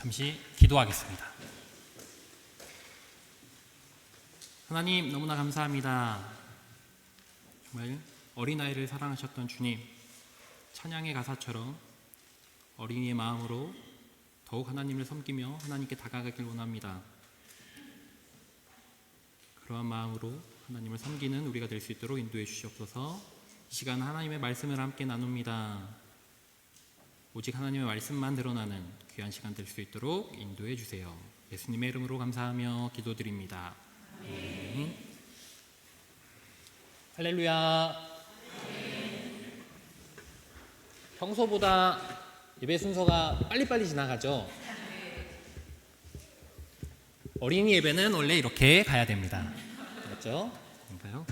잠시 기도하겠습니다. 하나님 너무나 감사합니다. 정말 어린아이를 사랑하셨던 주님, 찬양의 가사처럼 어린이의 마음으로 더욱 하나님을 섬기며 하나님께 다가가길 원합니다. 그러한 마음으로 하나님을 섬기는 우리가 될 수 있도록 인도해 주시옵소서. 이 시간 하나님의 말씀을 함께 나눕니다. 오직 하나님의 말씀만 드러나는 귀한 시간 될 수 있도록 인도해 주세요. 예수님의 이름으로 감사하며 기도드립니다. 아멘. 할렐루야. 평소보다 예배 순서가 빨리빨리 지나가죠. 어린이 예배는 원래 이렇게 가야 됩니다. 맞죠? 그런가요?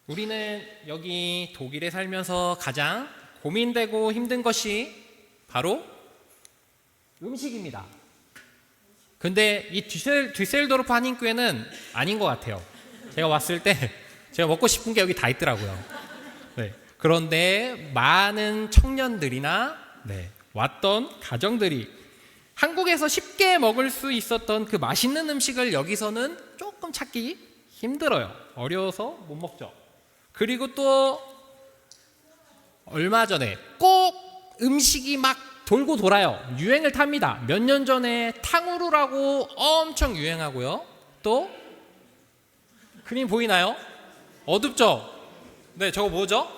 우리는 여기 독일에 살면서 가장 고민되고 힘든 것이 바로 음식입니다. 근데 이 뒤셀도르프 한인교회는 아닌 것 같아요. 제가 왔을 때 제가 먹고 싶은 게 여기 다 있더라고요. 네. 그런데 많은 청년들이나 왔던 가정들이 한국에서 쉽게 먹을 수 있었던 그 맛있는 음식을 여기서는 조금 찾기 힘들어요. 어려워서 못 먹죠. 그리고 또 얼마 전에 꼭 음식이 막 돌고 돌아요. 유행을 탑니다. 몇 년 전에 탕후루라고 엄청 유행하고요. 또 그림 보이나요? 어둡죠? 네, 저거 뭐죠?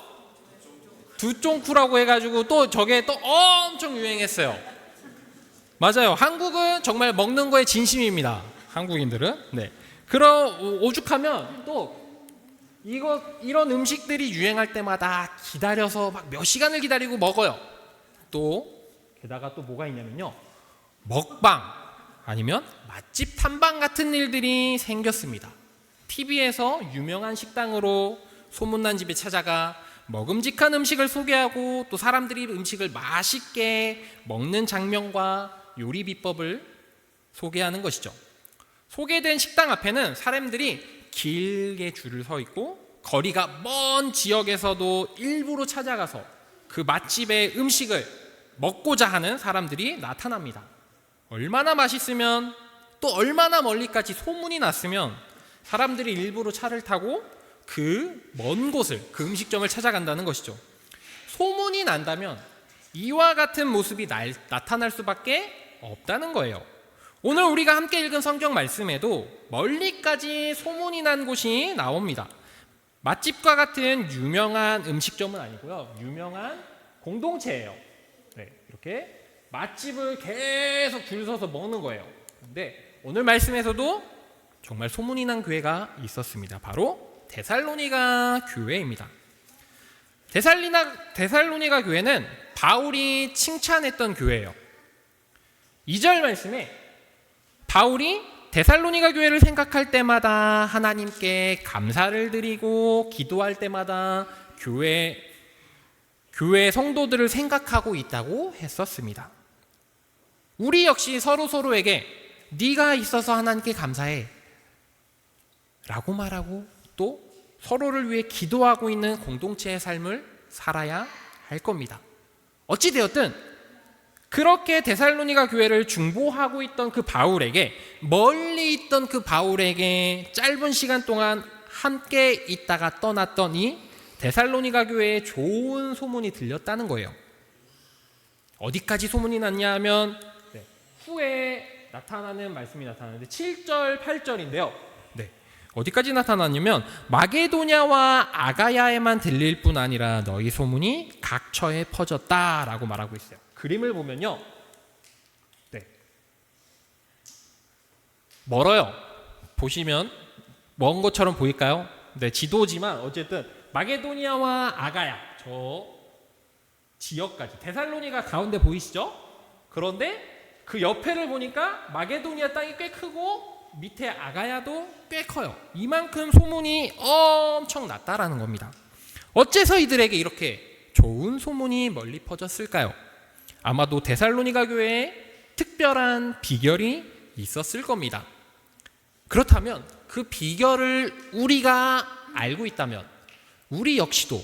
두쫑쿠라고 해가지고 또 저게 또 엄청 유행했어요. 맞아요. 한국은 정말 먹는 거에 진심입니다. 한국인들은. 네. 그런 오죽하면 또 이런 음식들이 유행할 때마다 기다려서 막 몇 시간을 기다리고 먹어요. 또 게다가 또 뭐가 있냐면요, 먹방 아니면 맛집 탐방 같은 일들이 생겼습니다. TV에서 유명한 식당으로 소문난 집에 찾아가 먹음직한 음식을 소개하고 또 사람들이 음식을 맛있게 먹는 장면과 요리 비법을 소개하는 것이죠. 소개된 식당 앞에는 사람들이 길게 줄을 서 있고 거리가 먼 지역에서도 일부러 찾아가서 그 맛집의 음식을 먹고자 하는 사람들이 나타납니다. 얼마나 맛있으면, 또 얼마나 멀리까지 소문이 났으면 사람들이 일부러 차를 타고 그 먼 곳을, 그 음식점을 찾아간다는 것이죠. 소문이 난다면 이와 같은 모습이 나타날 수밖에 없다는 거예요. 오늘 우리가 함께 읽은 성경 말씀에도 멀리까지 소문이 난 곳이 나옵니다. 맛집과 같은 유명한 음식점은 아니고요, 유명한 공동체예요. 네, 이렇게 맛집을 계속 줄 서서 먹는 거예요. 그런데 오늘 말씀에서도 정말 소문이 난 교회가 있었습니다. 바로 데살로니가 교회입니다. 데살로니가 교회는 바울이 칭찬했던 교회예요. 2절 말씀에 바울이 데살로니가 교회를 생각할 때마다 하나님께 감사를 드리고 기도할 때마다 교회 성도들을 생각하고 있다고 했었습니다. 우리 역시 서로에게 네가 있어서 하나님께 감사해 라고 말하고 또 서로를 위해 기도하고 있는 공동체의 삶을 살아야 할 겁니다. 어찌되었든 그렇게 데살로니가 교회를 중보하고 있던 그 바울에게, 멀리 있던 그 바울에게 짧은 시간 동안 함께 있다가 떠났던 이 데살로니가 교회에 좋은 소문이 들렸다는 거예요. 어디까지 소문이 났냐 하면 후에 나타나는 말씀이 나타나는데 7절, 8절인데요. 어디까지 나타났냐면 마게도냐와 아가야에만 들릴 뿐 아니라 너희 소문이 각처에 퍼졌다라고 말하고 있어요. 그림을 보면요, 멀어요. 보시면 먼 것처럼 보일까요? 지도지만 어쨌든 마게도니아와 아가야, 저 지역까지, 데살로니가 가운데 보이시죠? 그런데 그 옆에를 보니까 마게도니아 땅이 꽤 크고 밑에 아가야도 꽤 커요. 이만큼 소문이 엄청 났다라는 겁니다. 어째서 이들에게 이렇게 좋은 소문이 멀리 퍼졌을까요? 아마도 데살로니가 교회에 특별한 비결이 있었을 겁니다. 그렇다면 그 비결을 우리가 알고 있다면 우리 역시도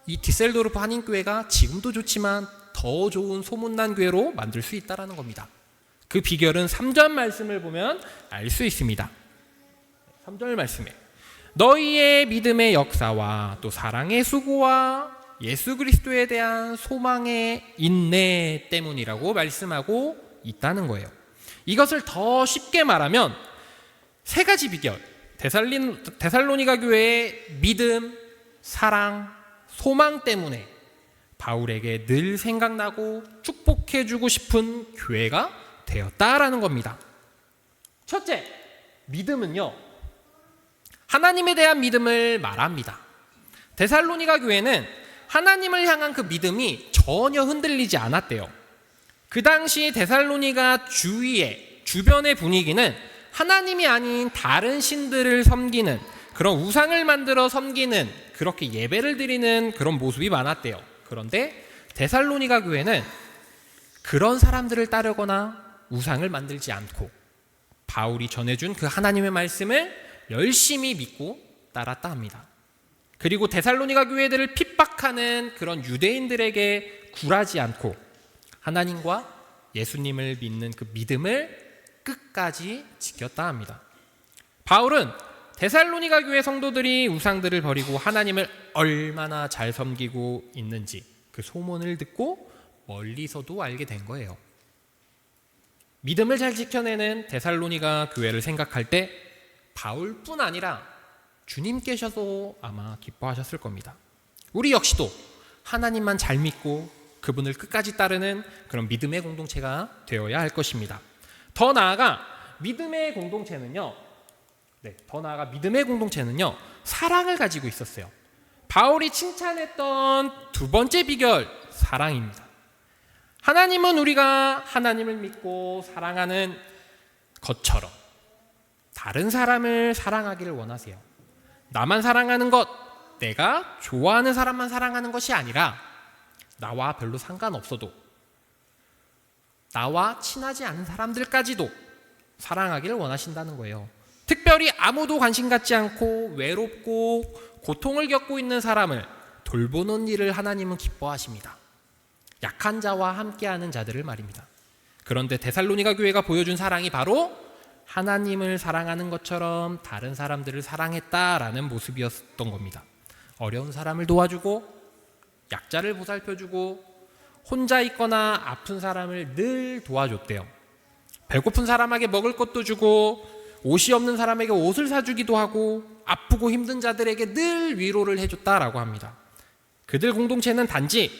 이 디셀도르프 한인교회가 지금도 좋지만 더 좋은 소문난 교회로 만들 수 있다는 겁니다. 그 비결은 3절 말씀을 보면 알 수 있습니다. 3절 말씀에 너희의 믿음의 역사와 또 사랑의 수고와 예수 그리스도에 대한 소망의 인내 때문이라고 말씀하고 있다는 거예요. 이것을 더 쉽게 말하면 세 가지 비결, 데살로니가 교회의 믿음, 사랑, 소망 때문에 바울에게 늘 생각나고 축복해주고 싶은 교회가 되었다라는 겁니다. 첫째, 믿음은요, 하나님에 대한 믿음을 말합니다. 데살로니가 교회는 하나님을 향한 그 믿음이 전혀 흔들리지 않았대요. 그 당시 데살로니가 주변의 분위기는 하나님이 아닌 다른 신들을 섬기는, 그런 우상을 만들어 섬기는, 그렇게 예배를 드리는 그런 모습이 많았대요. 그런데 데살로니가 교회는 그런 사람들을 따르거나 우상을 만들지 않고 바울이 전해준 그 하나님의 말씀을 열심히 믿고 따랐다 합니다. 그리고 데살로니가 교회들을 핍박하는 그런 유대인들에게 굴하지 않고 하나님과 예수님을 믿는 그 믿음을 끝까지 지켰다 합니다. 바울은 데살로니가 교회 성도들이 우상들을 버리고 하나님을 얼마나 잘 섬기고 있는지 그 소문을 듣고 멀리서도 알게 된 거예요. 믿음을 잘 지켜내는 데살로니가 교회를 생각할 때 바울뿐 아니라 주님께서도 아마 기뻐하셨을 겁니다. 우리 역시도 하나님만 잘 믿고 그분을 끝까지 따르는 그런 믿음의 공동체가 되어야 할 것입니다. 더 나아가 믿음의 공동체는요, 사랑을 가지고 있었어요. 바울이 칭찬했던 두 번째 비결, 사랑입니다. 하나님은 우리가 하나님을 믿고 사랑하는 것처럼 다른 사람을 사랑하기를 원하세요. 나만 사랑하는 것, 내가 좋아하는 사람만 사랑하는 것이 아니라 나와 별로 상관없어도 나와 친하지 않은 사람들까지도 사랑하기를 원하신다는 거예요. 특별히 아무도 관심 갖지 않고 외롭고 고통을 겪고 있는 사람을 돌보는 일을 하나님은 기뻐하십니다. 약한 자와 함께하는 자들을 말입니다. 그런데 데살로니가 교회가 보여준 사랑이 바로 하나님을 사랑하는 것처럼 다른 사람들을 사랑했다라는 모습이었던 겁니다. 어려운 사람을 도와주고 약자를 보살펴주고 혼자 있거나 아픈 사람을 늘 도와줬대요. 배고픈 사람에게 먹을 것도 주고 옷이 없는 사람에게 옷을 사주기도 하고 아프고 힘든 자들에게 늘 위로를 해줬다라고 합니다. 그들 공동체는 단지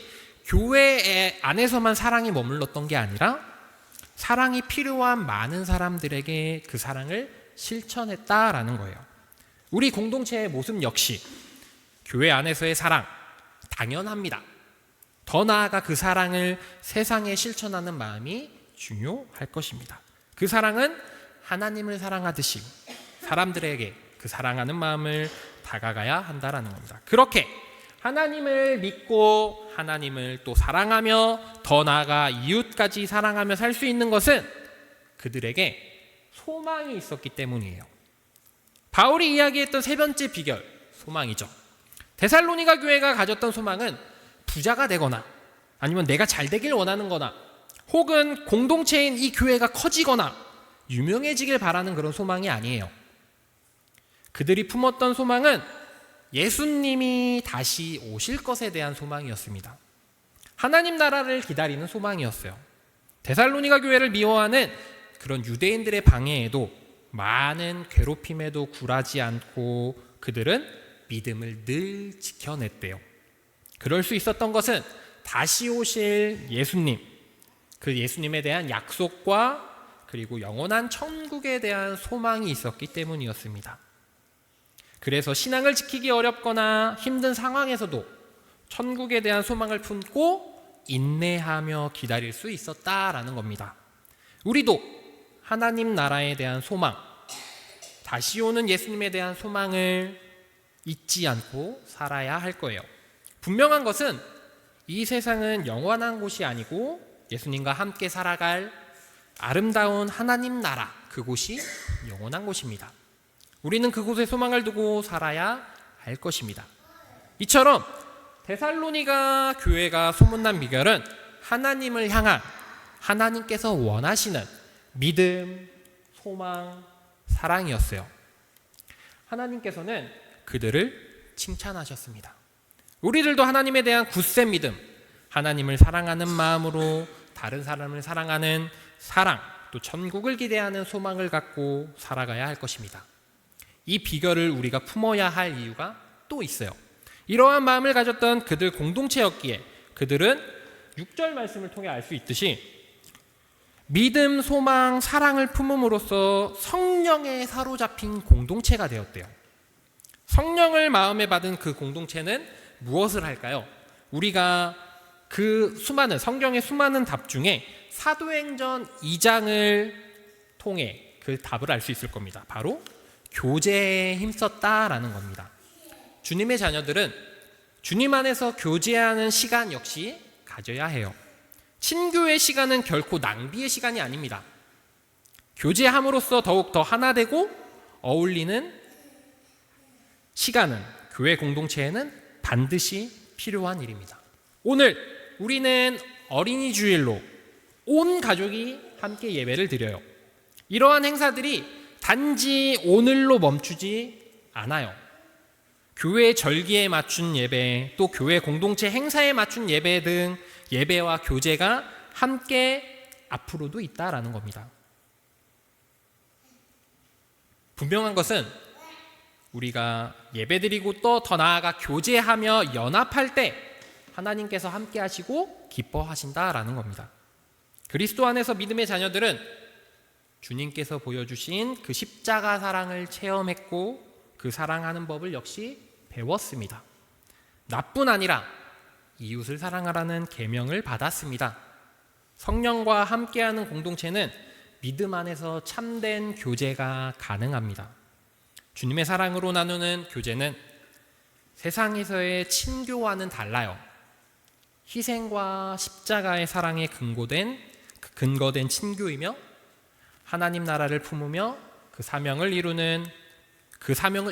교회 안에서만 사랑이 머물렀던 게 아니라 사랑이 필요한 많은 사람들에게 그 사랑을 실천했다라는 거예요. 우리 공동체의 모습 역시 교회 안에서의 사랑 당연합니다. 더 나아가 그 사랑을 세상에 실천하는 마음이 중요할 것입니다. 그 사랑은 하나님을 사랑하듯이 사람들에게 그 사랑하는 마음을 다가가야 한다라는 겁니다. 그렇게 하나님을 믿고 하나님을 또 사랑하며 더 나아가 이웃까지 사랑하며 살 수 있는 것은 그들에게 소망이 있었기 때문이에요. 바울이 이야기했던 세 번째 비결, 소망이죠. 데살로니가 교회가 가졌던 소망은 부자가 되거나 아니면 내가 잘 되길 원하는 거나 혹은 공동체인 이 교회가 커지거나 유명해지길 바라는 그런 소망이 아니에요. 그들이 품었던 소망은 예수님이 다시 오실 것에 대한 소망이었습니다. 하나님 나라를 기다리는 소망이었어요. 데살로니가 교회를 미워하는 그런 유대인들의 방해에도 많은 괴롭힘에도 굴하지 않고 그들은 믿음을 늘 지켜냈대요. 그럴 수 있었던 것은 다시 오실 예수님, 그 예수님에 대한 약속과 그리고 영원한 천국에 대한 소망이 있었기 때문이었습니다. 그래서 신앙을 지키기 어렵거나 힘든 상황에서도 천국에 대한 소망을 품고 인내하며 기다릴 수 있었다라는 겁니다. 우리도 하나님 나라에 대한 소망, 다시 오는 예수님에 대한 소망을 잊지 않고 살아야 할 거예요. 분명한 것은 이 세상은 영원한 곳이 아니고 예수님과 함께 살아갈 아름다운 하나님 나라, 그곳이 영원한 곳입니다. 우리는 그곳에 소망을 두고 살아야 할 것입니다. 이처럼 데살로니가 교회가 소문난 비결은 하나님을 향한 하나님께서 원하시는 믿음, 소망, 사랑이었어요. 하나님께서는 그들을 칭찬하셨습니다. 우리들도 하나님에 대한 굳센 믿음, 하나님을 사랑하는 마음으로 다른 사람을 사랑하는 사랑, 또 천국을 기대하는 소망을 갖고 살아가야 할 것입니다. 이 비결을 우리가 품어야 할 이유가 또 있어요. 이러한 마음을 가졌던 그들 공동체였기에 그들은 6절 말씀을 통해 알 수 있듯이 믿음, 소망, 사랑을 품음으로써 성령에 사로잡힌 공동체가 되었대요. 성령을 마음에 받은 그 공동체는 무엇을 할까요? 우리가 그 성경의 수많은 답 중에 사도행전 2장을 통해 그 답을 알 수 있을 겁니다. 바로 교제에 힘썼다라는 겁니다. 주님의 자녀들은 주님 안에서 교제하는 시간 역시 가져야 해요. 친교의 시간은 결코 낭비의 시간이 아닙니다. 교제함으로써 더욱 더 하나 되고 어울리는 시간은 교회 공동체에는 반드시 필요한 일입니다. 오늘 우리는 어린이 주일로 온 가족이 함께 예배를 드려요. 이러한 행사들이 단지 오늘로 멈추지 않아요. 교회 절기에 맞춘 예배, 또 교회 공동체 행사에 맞춘 예배 등 예배와 교제가 함께 앞으로도 있다라는 겁니다. 분명한 것은 우리가 예배드리고 또 더 나아가 교제하며 연합할 때 하나님께서 함께 하시고 기뻐하신다라는 겁니다. 그리스도 안에서 믿음의 자녀들은 주님께서 보여주신 그 십자가 사랑을 체험했고 그 사랑하는 법을 역시 배웠습니다. 나뿐 아니라 이웃을 사랑하라는 계명을 받았습니다. 성령과 함께하는 공동체는 믿음 안에서 참된 교제가 가능합니다. 주님의 사랑으로 나누는 교제는 세상에서의 친교와는 달라요. 희생과 십자가의 사랑에 근거된 친교이며 하나님 나라를 품으며 그 사명을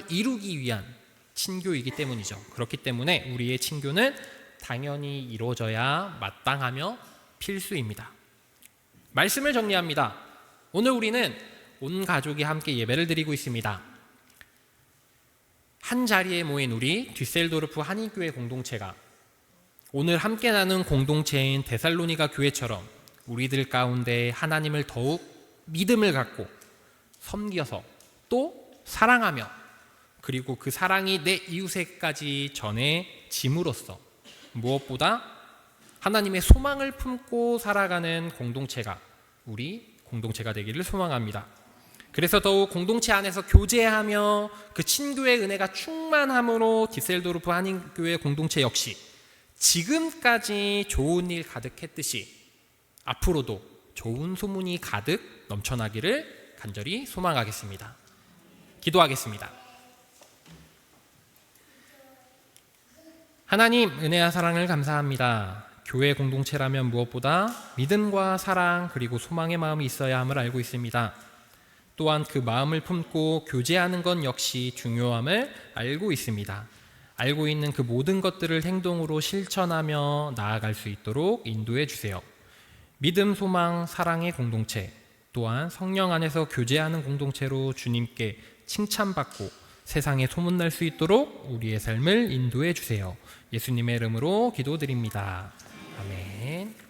이루기 위한 친교이기 때문이죠. 그렇기 때문에 우리의 친교는 당연히 이루어져야 마땅하며 필수입니다. 말씀을 정리합니다. 오늘 우리는 온 가족이 함께 예배를 드리고 있습니다. 한 자리에 모인 우리 듀셀도르프 한인교회 공동체가 오늘 함께 나눈 공동체인 데살로니가 교회처럼 우리들 가운데 하나님을 더욱 믿음을 갖고 섬겨서 또 사랑하며 그리고 그 사랑이 내 이웃에까지 전해짐으로써 무엇보다 하나님의 소망을 품고 살아가는 공동체가 우리 공동체가 되기를 소망합니다. 그래서 더욱 공동체 안에서 교제하며 그 친교의 은혜가 충만함으로 디셀도르프 한인교회 공동체 역시 지금까지 좋은 일 가득했듯이 앞으로도 좋은 소문이 가득 넘쳐나기를 간절히 소망하겠습니다. 기도하겠습니다. 하나님, 은혜와 사랑을 감사합니다. 교회 공동체라면 무엇보다 믿음과 사랑 그리고 소망의 마음이 있어야 함을 알고 있습니다. 또한 그 마음을 품고 교제하는 건 역시 중요함을 알고 있습니다. 알고 있는 그 모든 것들을 행동으로 실천하며 나아갈 수 있도록 인도해 주세요. 믿음, 소망, 사랑의 공동체, 또한 성령 안에서 교제하는 공동체로 주님께 칭찬받고 세상에 소문날 수 있도록 우리의 삶을 인도해 주세요. 예수님의 이름으로 기도드립니다. 아멘.